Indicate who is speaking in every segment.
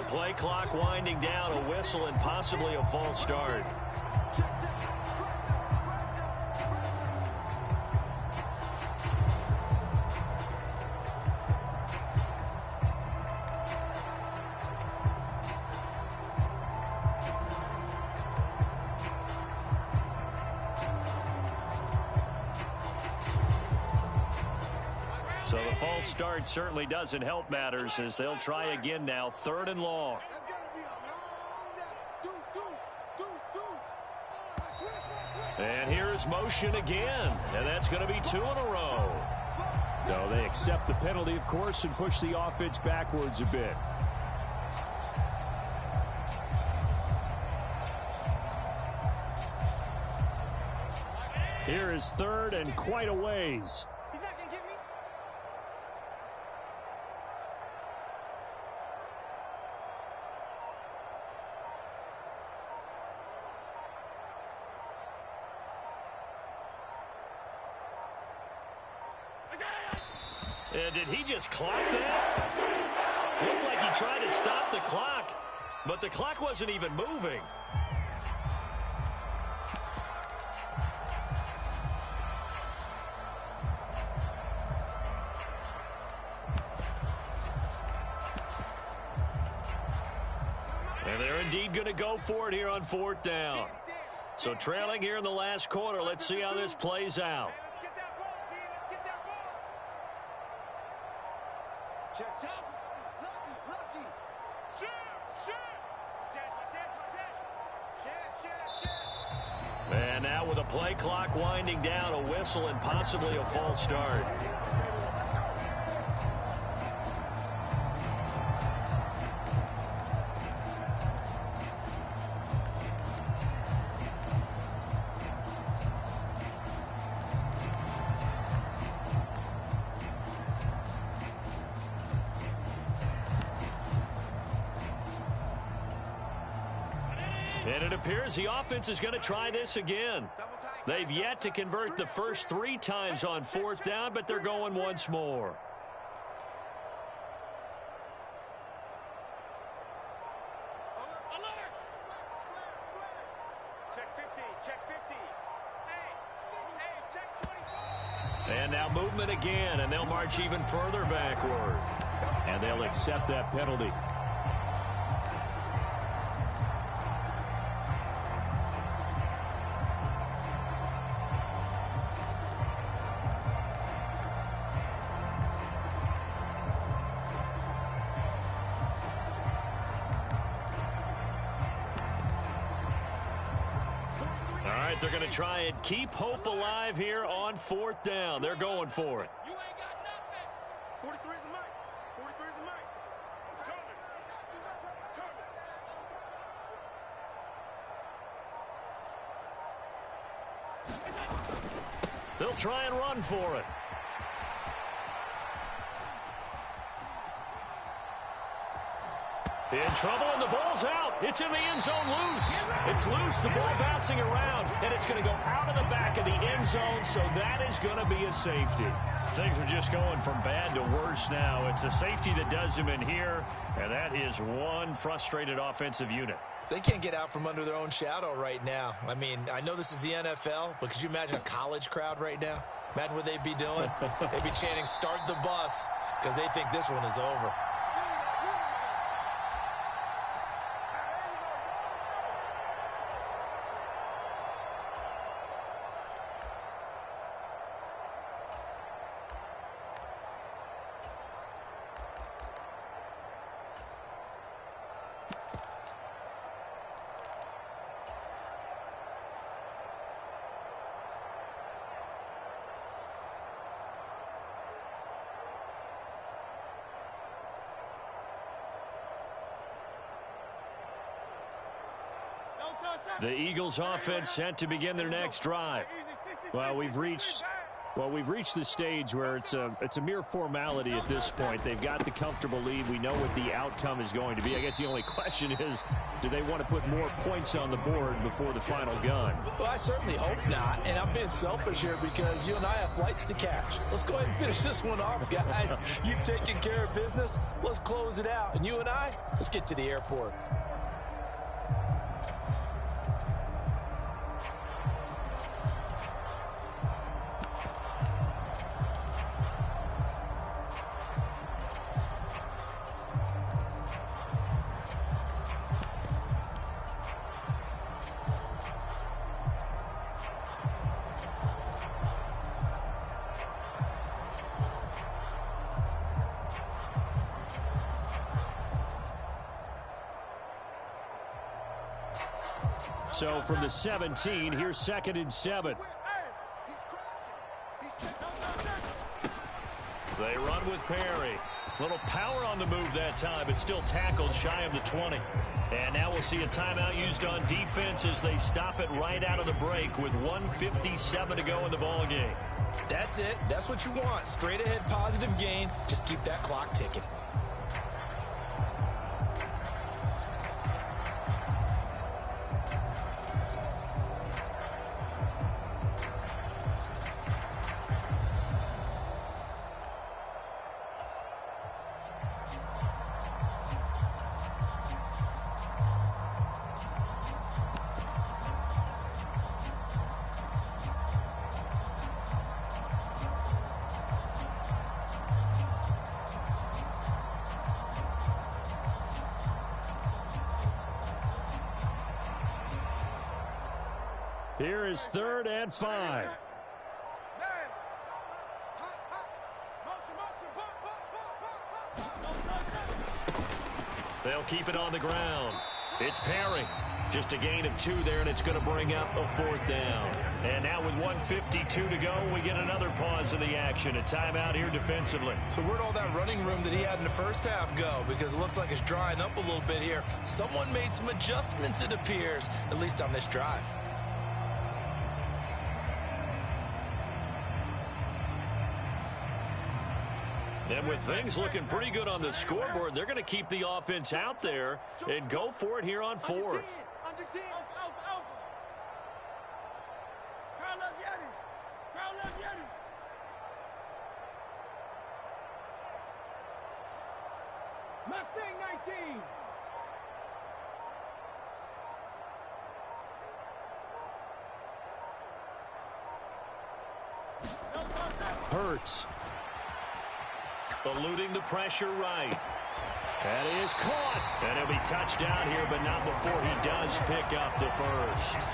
Speaker 1: the play clock winding down, a whistle and possibly a false start.
Speaker 2: So the false start certainly doesn't help matters as they'll try again now, 3rd and long. And here's motion again, and that's going to be 2 in a row.
Speaker 3: No, they accept the penalty, of course, and push the offense backwards a bit. Here is 3rd and quite a ways.
Speaker 1: Did he just clock that? Looked like he tried to stop the clock, but the clock wasn't even moving. And they're indeed going to go for it here on 4th down. So trailing here in the last quarter, let's see how this plays out. And now with the play clock winding down, a whistle and possibly a false start. And it appears the offense is going to try this again. They've yet to convert the first 3 times on 4th down, but they're going once more. And now movement again, and they'll march even further backward.
Speaker 3: And they'll accept that penalty.
Speaker 1: They're going to try and keep hope alive here on 4th down. They're going for it.
Speaker 4: You ain't got nothing. 43 is the mic. 43 is the mic. Coming.
Speaker 1: They'll try and run for it. In trouble, and the ball's out. It's in the end zone loose. It's loose, the ball bouncing around, and it's going to go out of the back of the end zone, so that is going to be a safety.
Speaker 2: Things are just going from bad to worse now. It's a safety that does them in here, and that is one frustrated offensive unit.
Speaker 5: They can't get out from under their own shadow right now. I mean, I know this is the NFL, but could you imagine a college crowd right now? Imagine what they'd be doing. They'd be chanting, "Start the bus," because they think this one is over.
Speaker 2: The Eagles offense set to begin their next drive. Well, we've reached
Speaker 3: Well, we've reached the stage where it's a mere formality at this point. They've got the comfortable lead. We know what the outcome is going to be. I guess the only question is, do they want to put more points on the board before the final gun?
Speaker 5: Well, I certainly hope not, and I'm being selfish here because you and I have flights to catch. Let's go ahead and finish this one off, guys. You've taken care of business. Let's close it out, and you and I, let's get to the airport.
Speaker 3: So from the 17, here's 2nd and 7.
Speaker 1: They run with Perry. Little power on the move that time, but still tackled shy of the 20. And now we'll see a timeout used on defense as they stop it right out of the break with 1:57 to go in the ball game.
Speaker 5: That's it. That's what you want. Straight ahead positive gain. Just keep that clock ticking.
Speaker 3: Here is 3rd and 5.
Speaker 1: They'll keep it on the ground. It's Perry. Just a gain of 2 there, and it's going to bring up a 4th down. And now with 1:52 to go, we get another pause in the action. A timeout here defensively.
Speaker 5: So where'd all that running room that he had in the first half go? Because it looks like it's drying up a little bit here. Someone made some adjustments, it appears, at least on this drive.
Speaker 1: And with things looking pretty good on the scoreboard, they're going to keep the offense out there and go for it here on 4th.
Speaker 4: Under 10. Curl up, Yeti. Curl up, Yeti. Mustang 19.
Speaker 3: Hurts.
Speaker 1: Eluding the pressure right.
Speaker 3: That is caught.
Speaker 1: And he'll be touchdown here, but not before he does pick up the first.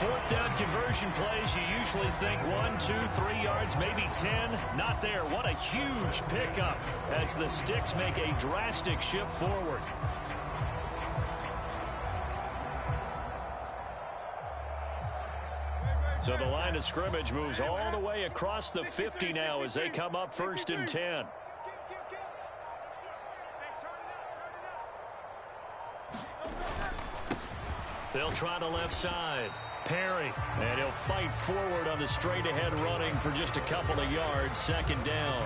Speaker 1: 4th down conversion plays, you usually think 1, 2, 3 yards, maybe 10. Not there. What a huge pickup as the Sticks make a drastic shift forward. So the line of scrimmage moves all the way across the 50 now as they come up 1st and 10. They'll try the left side. Perry, and he'll fight forward on the straight-ahead running for just a couple of yards. 2nd down.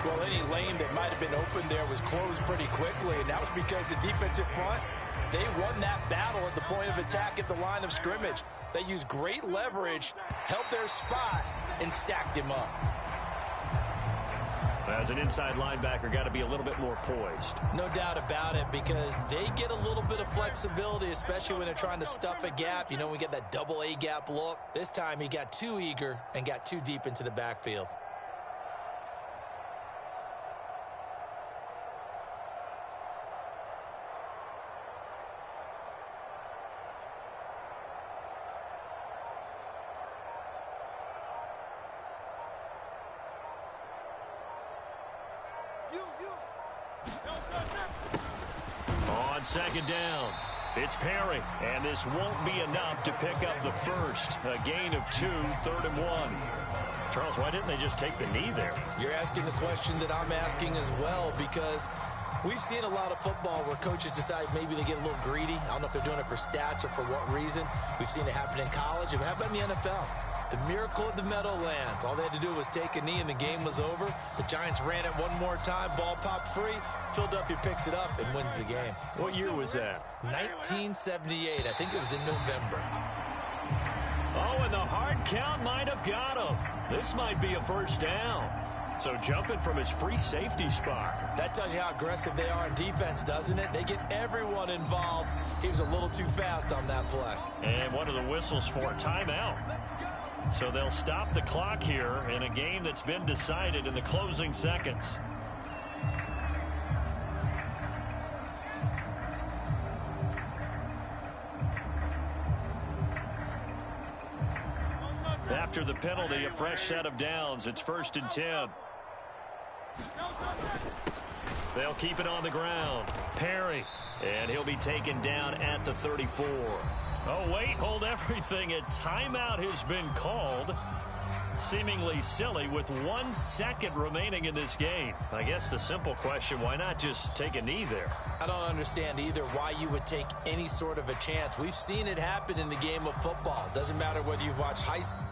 Speaker 5: Well, any lane that might have been open there was closed pretty quickly, and that was because the defensive front, they won that battle at the point of attack at the line of scrimmage. They used great leverage, held their spot, and stacked him up.
Speaker 1: As an inside linebacker, got to be a little bit more poised.
Speaker 5: No doubt about it, because they get a little bit of flexibility, especially when they're trying to stuff a gap. You know, we get that double A gap look. This time he got too eager and got too deep into the backfield.
Speaker 1: On 2nd down, it's Perry, and this won't be enough to pick up the first. A gain of 2, 3rd and 1. Charles, why didn't they just take the knee there?
Speaker 5: You're asking the question that I'm asking as well, because we've seen a lot of football where coaches decide maybe they get a little greedy. I don't know if they're doing it for stats or for what reason. We've seen it happen in college, and how about in the NFL? The miracle at the Meadowlands. All they had to do was take a knee and the game was over. The Giants ran it one more time. Ball popped free. Philadelphia picks it up and wins the game.
Speaker 3: What year was that?
Speaker 5: 1978. I think it was in November.
Speaker 1: Oh, and the hard count might have got him. This might be a first down.
Speaker 3: So jumping from his free safety spot.
Speaker 5: That tells you how aggressive they are in defense, doesn't it? They get everyone involved. He was a little too fast on that play.
Speaker 1: And one of the whistles for timeout. So they'll stop the clock here in a game that's been decided in the closing seconds. After the penalty, a fresh set of downs. It's 1st and 10. They'll keep it on the ground. Perry. And he'll be taken down at the 34. Oh, wait, hold everything. A timeout has been called. Seemingly silly with 1 second remaining in this game. I guess the simple question, why not just take a knee there?
Speaker 5: I don't understand either why you would take any sort of a chance. We've seen it happen in the game of football. Doesn't matter whether you've watched high school